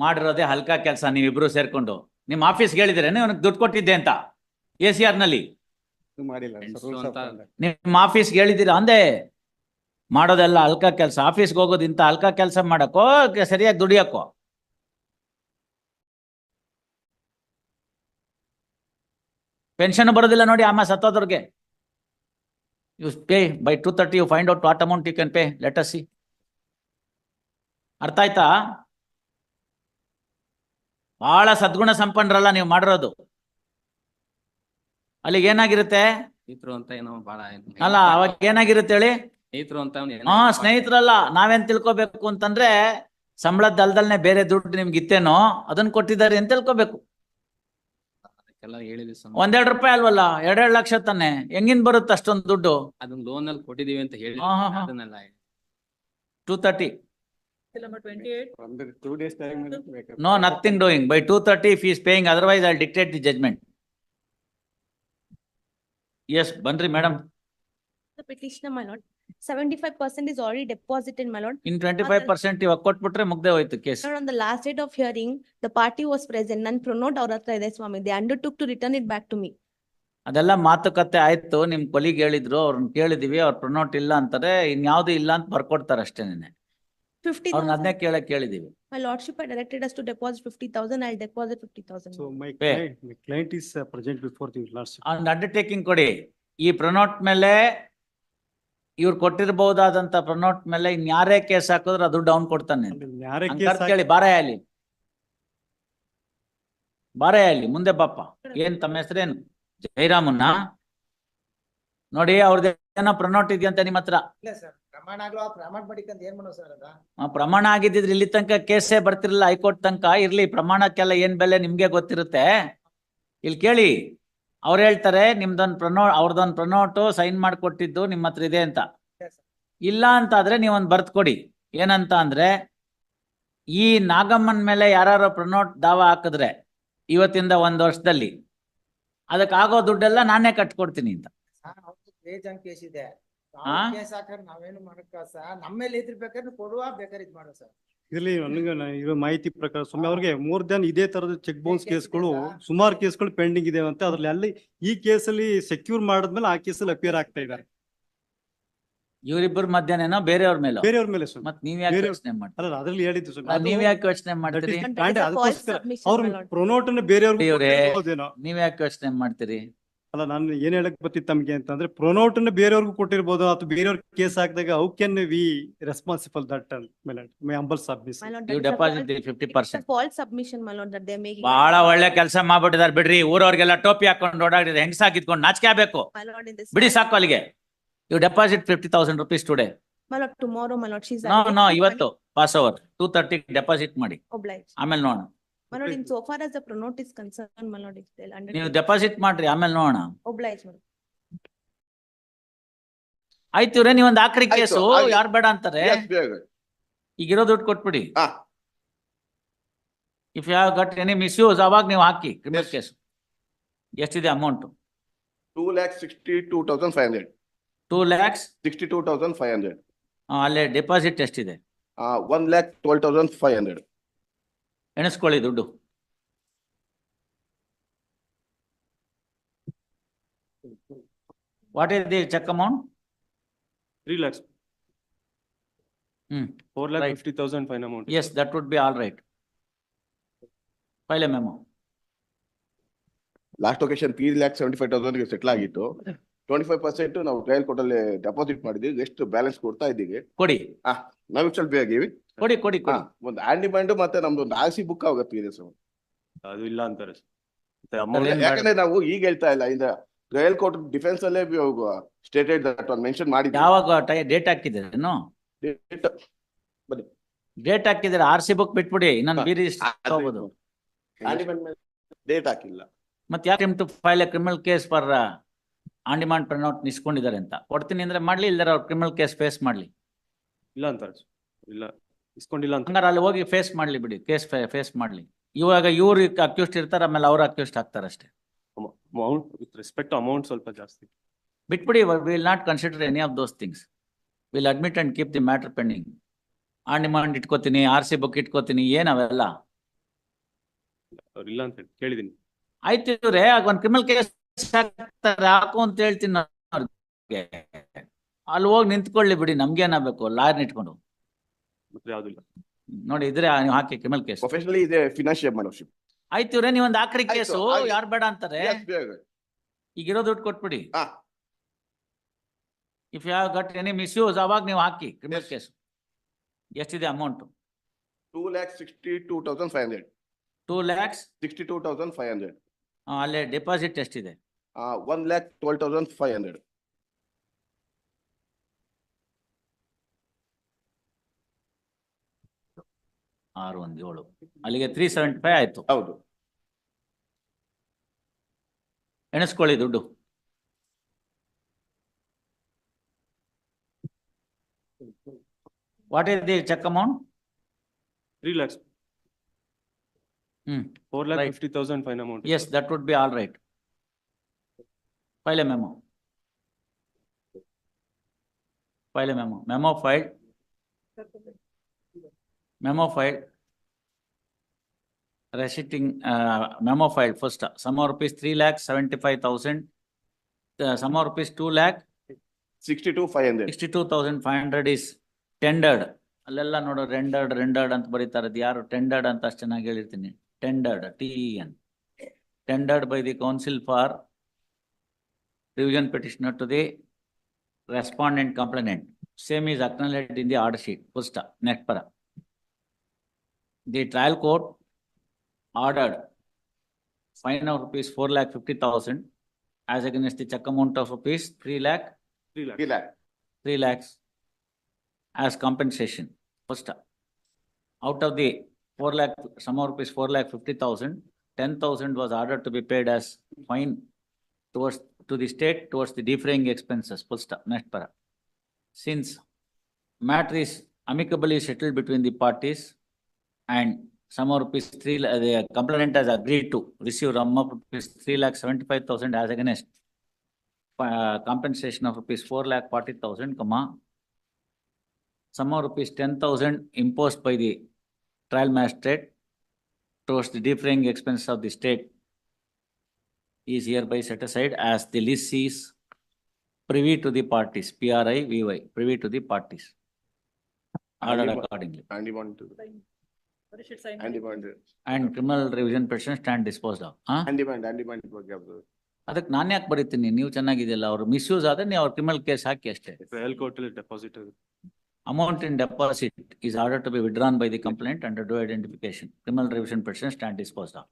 ಮಾಡಿರೋದೇ ಹಲ್ಕಾ ಕೆಲಸ. ನೀವಿಬ್ರು ಸೇರ್ಕೊಂಡು ನಿಮ್ಮ ಆಫೀಸ್ಗೆ ಹೇಳಿದಿರೇನೆ ಅವನಿಗೆ ದುಡ್ಡು ಕೊಟ್ಟಿದ್ದೆ ಅಂತ ACR ನಲ್ಲಿ? ಮಾಡಿಲ್ಲ ನಿಮ್ಮ ಆಫೀಸ್ಗೆ ಹೇಳಿದ್ದೀರಾ ಅಂದೆ? ಮಾಡೋದೆಲ್ಲ ಹಲ್ಕಾ ಕೆಲಸ. ಆಫೀಸ್ಗೆ ಹೋಗೋದು ಇಂಥ ಹಲ್ಕಾ ಕೆಲಸ ಮಾಡಕ್ಕೋ ಸರಿಯಾಗಿ ದುಡಿಯಕ್ಕೋ? ಪೆನ್ಷನ್ ಬರೋದಿಲ್ಲ ನೋಡಿ ಆಮೇಲೆ ಸತ್ತೋದ್ರಿಗೆ. You pay by 2:30. You find out what amount you can pay. Let us see. ಅರ್ಥ ಆಯ್ತಾ? ಬಹಳ ಸದ್ಗುಣ ಸಂಪನ್ನರಲ್ಲ ನೀವು ಮಾಡಿರೋದು. ಅಲ್ಲಿಗೆ ಏನಾಗಿರುತ್ತೆ? ಅಲ್ಲ ಅವಾಗ ಏನಾಗಿರುತ್ತೆ ಹೇಳಿ? ಹಾ, ಸ್ನೇಹಿತರಲ್ಲ. ನಾವೇನ್ ತಿಳ್ಕೊಬೇಕು ಅಂತಂದ್ರೆ ಸಂಬಳದ ಅಲ್ದಲ್ನೆ ಬೇರೆ ದುಡ್ಡು ನಿಮ್ಗೆ ಇತ್ತೇನೋ ಅದನ್ನ ಕೊಟ್ಟಿದ್ದಾರೆ ಅಂತ ತಿಳ್ಕೊಬೇಕು. ಒಂದೆರಡು ರೂಪಾಯಿ ಅಲ್ವಲ್ಲ, 2 ಲಕ್ಷ ತಾನೆ. ಹೆಂಗಿನ್ ಬರುತ್ತೆ ಅಷ್ಟೊಂದು ದುಡ್ಡು? ಅದನ್ನ ಲೋನ್ ಅಲ್ಲಿ ಕೊಟ್ಟಿದೀವಿ ಅಂತ ಹೇಳಿ 2:30. ಒಂದು 2 days time No, nothing doing. By 2:30 if he is paying, otherwise I'll dictate the judgment. Yes, Bandri madam. The petitioner, my lord. 75% is already deposited, my lord. In 25% you ಕೊಟ್ಬಿಟ್ರೆ ಮುಗ್ದೆ ಹೋಯ್ತು case. On the last date of hearing, the party was present. None pronote ಅವ್ರ ಹತ್ರ ಇದೆ ಸ್ವಾಮಿ. They undertook to return it back to me. ಅದೆಲ್ಲ ಮಾತುಕತೆ ಆಯ್ತು. ನಿಮ್ ಕೊಲಿಗ್ ಹೇಳಿದ್ರು, ಅವ್ರನ್ನ ಕೇಳಿದಿವಿ, ಅವ್ರ ಪ್ರೊನೋಟ್ ಇಲ್ಲ ಅಂತಾರೆ. ಇನ್ಯಾವ್ದು ಇಲ್ಲ ಅಂತ ಬರ್ಕೊಡ್ತಾರೆ ಅಷ್ಟೇನೆ. 50,000. ಅವ್ರನ್ನ ಅದನ್ನೇ ಕೇಳಿದೀವಿ. My lordship had directed us to deposit 50,000. I'll deposit 50,000. So my Pay. client is present before the lordship. ಅವ್ನ ಅಂಡರ್ಟೇಕಿಂಗ್ ಕೊಡಿ. ಈ ಪ್ರೊನೋಟ್ ಮೇಲೆ ಇವ್ರು ಕೊಟ್ಟಿರಬಹುದಾದಂತ ಪ್ರೊನೋಟ್ ಮೇಲೆ ಇನ್ಯಾರೇ ಕೇಸ್ ಹಾಕಿದ್ರೆ ಅದು ಡೌನ್ ಕೊಡ್ತಾನೆ. ಯಾರೇ ಕೇಳಿ ಬಾರಯ್ಯ ಅಲ್ಲಿ ಮುಂದೆ ಬಾಪ. ಏನ್ ತಮ್ಮ ಹೆಸರೇನು? ಜಯರಾಮನ್ನ ನೋಡಿ. ಅವ್ರದ್ದೇನೋ ಪ್ರೊನೋಟ್ ಇದೆಯಂತ ನಿಮ್ಮ ಹತ್ರ? ಪ್ರಮಾಣ ಆಗಿದ್ದಿದ್ರೆ ಇಲ್ಲಿ ತನಕ ಕೇಸೇ ಬರ್ತಿರ್ಲಿಲ್ಲ. ಹೈಕೋರ್ಟ್ ತನಕ ಇರ್ಲಿ. ಪ್ರಮಾಣಕ್ಕೆಲ್ಲ ಏನ್ ಬೆಲೆ ನಿಮ್ಗೆ ಗೊತ್ತಿರುತ್ತೆ. ಇಲ್ಲಿ ಕೇಳಿ, ಅವ್ರು ಹೇಳ್ತಾರೆ ಅವ್ರದೊಂದು ಪ್ರೊನೋಟು ಸೈನ್ ಮಾಡಿಕೊಟ್ಟಿದ್ದು ನಿಮ್ಮ ಹತ್ರ ಇದೆ ಅಂತ. ಇಲ್ಲ ಅಂತ ಆದ್ರೆ ನೀವೊಂದು ಬರ್ತ್ ಕೊಡಿ. ಏನಂತ ಅಂದ್ರೆ, ಈ ನಾಗಮ್ಮನ್ ಮೇಲೆ ಯಾರು ಪ್ರೊನೋಟ್ ದಾವ ಹಾಕಿದ್ರೆ ಇವತ್ತಿಂದ 1 ವರ್ಷದಲ್ಲಿ ಅದಕ್ಕಾಗೋ ದುಡ್ಡೆಲ್ಲ ನಾನೇ ಕಟ್ಕೊಡ್ತೀನಿ ಅಂತ. ನಾವೇನು ಮಾಡಕ್ಕ ಸರ್, ನಮ್ಮೇಲೆ ಇದ್ರ ಬೇಕಾದ್ರೆ ಕೊಡುವ, ಬೇಕಾದ್ರೆ ಇದ್ ಮಾಡೋ ಸರ್. ಇದರಲ್ಲಿ ಇರೋ ಮಾಹಿತಿ ಪ್ರಕಾರ ಸ್ವಾಮಿ ಅವ್ರಿಗೆ ಮೋರ್ ದನ್ ಇದೇ ತರದ ಚೆಕ್ ಬೌನ್ಸ್ ಕೇಸ್ಗಳು ಸುಮಾರು ಕೇಸ್ಗಳು ಪೆಂಡಿಂಗ್ ಇದೆ ಅಂತ. ಅದ್ರಲ್ಲಿ ಈ ಕೇಸಲ್ಲಿ ಸೆಕ್ಯೂರ್ ಮಾಡಿದ್ಮೇಲೆ ಆ ಕೇಸಲ್ಲಿ ಅಪಿಯರ್ ಆಗ್ತಾ ಇದ್ದಾರೆ. ಇವರಿಬ್ಬರ ಮಧ್ಯಾಹ್ನ ಬೇರೆಯವ್ರ ಮೇಲೆ ಸ್ವಾಮಿ. ಮತ್ ನೀವ್ ಯಾಕೆ ಯೋಚನೆ ಮಾಡ್ತೀರಿ? ಅಲ್ಲ ಅದ್ರಲ್ಲಿ ಹೇಳಿದ್ದು ಸ್ವಾಮಿ. ನೀವ್ ಯಾಕೆ ಯೋಚನೆ ಮಾಡ್ತೀರಿ? ಅದಕ್ಕೋಸ್ಕರ ಅವ್ರ ಪ್ರೊನೋಟ್ ಅನ್ನ ಬೇರೆಯವ್ರಿಗೆ ನೀವ್ ಯಾಕೆ ಯೋಚನೆ ಮಾಡ್ತೀರಿ? ಅಲ್ಲ, ನಾನು ಏನ್ ಹೇಳಕ್ ಬರ್ತಿತ್ತು ತಮ್ಗೆ ಅಂತಂದ್ರೆ, ಪ್ರೊನೋಟ್ ಅನ್ನ ಬೇರೆಯವ್ರಿಗೂ ಕೊಟ್ಟಿರ್ಬೋದು ಅಥವಾ ಬೇರೆಯವ್ರ ಕೇಸ್ ಹಾಕಿದಾಗ how can we responsible that my humble submission. You deposit 50%. False submission, my lord, that they are making. ಬಹಳ ಒಳ್ಳೆ ಕೆಲಸ ಮಾಡ್ಬಿಟ್ಟಿದ್ದಾರೆ ಬಿಡ್ರಿ. ಊರವ್ರಿಗೆಲ್ಲ ಟೋಪಿ ಹಾಕೊಂಡು ಓಡಾಡಿದ್ರೆ ಹೆಂಗಸಾಕಿದ್ಕೊಂಡು ನಾಚಿಕೆ ಆಗ್ಬೇಕು. My lord, in this. ಬಿಡಿ ಸಾಕು ಅಲ್ಲಿಗೆ. You deposit 50,000 rupees today. My lord, tomorrow, my lord, she's. No ಇವತ್ತು ಪಾಸ್ ಓವರ್ 2:30 ಡೆಪಾಸಿಟ್ ಮಾಡಿ. Obliged. ಆಮೇಲೆ ನೋಡೋಣ. My lord, in so far as the pronote is concerned, my lord, if they'll undertake. ನೀವು deposit ಮಾಡ್ರಿ, ಆಮೇಲೆ ನೋಡೋಣ. Obliged, my lord. ಆಯ್ತು ಇವ್ರೆ, ನೀವೊಂದು ಆಕ್ರಿ ಕೇಸು ಯಾರು ಬೇಡ ಅಂತಾರೆ. ಈಗಿರೋ ದುಡ್ಡು ಕೊಟ್ಬಿಡಿ. If you have got any misuse ಅವಾಗ ನೀವು ಹಾಕಿ ಕ್ರಿಮಿನಲ್ ಕೇಸ್. ಎಷ್ಟಿದೆ ಅಮೌಂಟ್? 2,62,500. 2,62,500. ಅಲ್ಲೇ ಡೆಪಾಸಿಟ್ ಎಷ್ಟಿದೆ? 1,12,500. ಎಣಿಸ್ಕೊಳ್ಳಿ ದುಡ್ಡು. What is the cheque amount? 3 lakhs. 4,50,000 fine amount. Yes, that would be all right. File a memo. Last occasion 3,75,000 settle ಆಗಿತ್ತು. 25% ನಾವು ಟ್ರಯಲ್ ಕೋರ್ಟ್ ಅಲ್ಲಿ ಡೆಪಾಸಿಟ್ ಮಾಡಿದ್ವಿ. ಎಷ್ಟು ಬ್ಯಾಲೆನ್ಸ್ ಕೊಡ್ತಾ ಇದ್ದೀವಿ. ಕೊಡಿ. ನಾವು ಸ್ವಲ್ಪ ಬೇಗ ಕೊಡಿ. ಒಂದು ಆಂಡಿಮೆಂಟ್ ಮತ್ತೆ ನಮ್ದು ಒಂದು ಆರ್ಸಿ ಬುಕ್ ಆಗುತ್ತೆ ಸರ್. ಅದು ಇಲ್ಲ ಅಂತಾರೆ. ಯಾಕಂದ್ರೆ ನಾವು ಈಗ ಹೇಳ್ತಾ ಇಲ್ಲ, ಇಂದ ಟ್ರಯಲ್ ಕೋರ್ಟ್ ಡಿಫೆನ್ಸ್ ಅಲ್ಲೇ ಸ್ಟೇಟೆಡ್ ದಟ್ ಒನ್ ಮೆನ್ಷನ್ ಮಾಡಿದ್ವಿ. ಯಾವಾಗ ಡೇಟ್ ಹಾಕಿದ್ದೀರೇನು? ಡೇಟ್ ಹಾಕಿದ್ರೆ ಆರ್ಸಿ ಬುಕ್ ಬಿಟ್ಬಿಡಿ. ಇನ್ನೊಂದು ಬಿ ರಿಜಿಸ್ಟರ್ ತಗೋಬಹುದು. ಡೇಟ್ ಹಾಕಿಲ್ಲ. ಮತ್ತೆ ಯಾಕೆ to file a criminal case for on demand pronote ನಿಸ್ಕೊಂಡಿದ್ದಾರೆ ಅಂತ ಕೊಡ್ತೀನಿ ಅಂದ್ರೆ ಮಾಡ್ಲಿ, ಇಲ್ದಾರ ಅವ್ರು ಕ್ರಿಮಿನಲ್ ಕೇಸ್ ಫೇಸ್ ಮಾಡ್ಲಿ. ಇಲ್ಲ ಅಂತಾರೆ. ಇಲ್ಲ ಇಸ್ಕೊಂಡಿಲ್ಲ ಅಂತ ಹಂಗಾರೆ ಅಲ್ಲಿ ಹೋಗಿ ಫೇಸ್ ಮಾಡ್ಲಿ ಬಿಡಿ, ಕೇಸ್ ಫೇಸ್ ಮಾಡ್ಲಿ. ಇವಾಗ ಇವ್ರು ಅಕ್ಯೂಸ್ಟ್ ಇರ್ತಾರೆ, ಆಮೇಲೆ ಅವ್ರು ಅಕ್ಯೂಸ್ಟ್ ಆಗ್ತಾರೆ ಅಷ್ಟೇ. ಅಮೌಂಟ್ ವಿತ್ ರೆಸ್ಪೆಕ್ಟ್ ಅಮೌಂಟ್ ಸ್ವಲ್ಪ ಜಾಸ್ತಿ ಬಿಟ್ಬಿಡಿ. Will not consider any of those things. Will admit and keep the matter pending. On demand ಇಟ್ಕೋತೀನಿ, ಆರ್ ಸಿ ಬುಕ್ ಇಟ್ಕೋತೀನಿ, ಏನವೆಲ್ಲ ಅವ್ರು ಇಲ್ಲ ಅಂತ ಹೇಳಿ ಕೇಳಿದೀನಿ. ಆಯ್ತು ಇವ್ರೆ ಒಂದ್ ಕ್ರಿಮಿನಲ್ ಕೇಸ್ ಹಾಕ್ತಾರೆ ಹಾಕು ಅಂತ ಹೇಳ್ತೀನಿ ನಾನು ಅವ್ರಿಗೆ. ಅಲ್ಲಿ ಹೋಗಿ ನಿಂತ್ಕೊಳ್ಳಿ ಬಿಡಿ, ನಮ್ಗೇನಾಗಬೇಕು ಲಾಯರ್ ಇಟ್ಕೊಂಡು. ಮತ್ತೆ ಯಾವ್ದಿಲ್ಲ. ನೋಡಿ ಇದ್ರೆ ನೀವು ಹಾಕಿ ಕ್ರಿಮಿನಲ್ ಕೇಸ್. ಪ್ರೊಫೆಷನಲಿ ಇದೆ ಫಿನಾನ್ಷಿಯಲ್ ಮೆಂಬರ್ಶಿಪ್. ಆಯ್ತು ಇವ್ರೆ ನೀವೊಂದು ಹಾಕ್ರಿ ಆಯ್ತು, ಕೇಸು, ಆಯ್ತು. ಯಾರು ಬೇಡ ಅಂತಾರೆ. ಈಗ ಇರೋ ದುಡ್ಡು ಕೊಟ್ಬಿಡಿ. ಹಾ. If you have got any misuse ಅವಾಗ ನೀವು ಹಾಕಿ ಕ್ರಿಮಿನಲ್ Yes. ಕೇಸ್. ಎಷ್ಟಿದೆ ಅಮೌಂಟ್? 2,62,500. 2 lakhs. 62,500. ಅಲ್ಲೇ ಡೆಪಾಸಿಟ್ ಎಷ್ಟಿದೆ? 1,12,500. ಆರು 1 7 ಅಲ್ಲಿಗೆ 375 ಆಯ್ತು. ಹೌದು. ಎಣಿಸ್ಕೊಳ್ಳಿ ದುಡ್ಡು. What is the cheque amount? 3 lakhs. Hmm. 4,50,000 fine amount. Yes, that would be all right. File a memo. File a memo. Memo filed. Memo filed. Receipting, memo filed first. Sum of rupees 3,75,000. Sum of rupees 62,500. 2,62,500 is tendered. ಅಲ್ಲೆಲ್ಲ ನೋಡು rendered ಅಂತ ಬರೀತಾರೆ. ಅದು ಯಾರು tendered ಅಂತ ಅಷ್ಟು ಚೆನ್ನಾಗಿ ಹೇಳಿರ್ತೀನಿ. Tendered, TEN. Tendered by the council for revision petitioner to the respondent complainant. Same is acknowledged in the order sheet. Full stop. Next para. The trial court ordered fine of rupees 4,50,000 as against the check amount of rupees 3 lakh 3 lakhs. 3 lakhs as compensation. First, out of the 4 lakh, sum of rupees 4,50,000, 10,000 was ordered to be paid as fine towards to the state towards the defraying expenses. Full stop. Next para. Since matter is amicably settled between the parties and sum of rupees 3 lakh, the complainant has agreed to receive sum of rupees 3,75,000 as against compensation of rupees 4,40,000, comma, sum of rupees 10,000 imposed by the trial magistrate towards the defraying expenses of the state is hereby set aside as the list is privy to the parties, PRI, VY, privy to the parties. Ordered accordingly. And you want to. And you want to. And criminal revision petition stand disposed of. And you want ಬಗ್ಗೆ ಅದು. ಅದಕ್ಕೆ ನಾನು ಯಾಕೆ ಬರೀತೀನಿ? ನೀವು ಚೆನ್ನಾಗಿದೆಯಲ್ಲ, ಅವ್ರು misuse ಆದ್ರೆ ನೀವು ಅವ್ರ ಕ್ರಿಮಿನಲ್ ಕೇಸ್ ಹಾಕಿ ಅಷ್ಟೇ. ಟ್ರಯಲ್ ಕೋರ್ಟ್ ಅಲ್ಲಿ deposit. Amount in deposit is ordered to be withdrawn by the complainant under due identification. Criminal revision petition stand disposed of.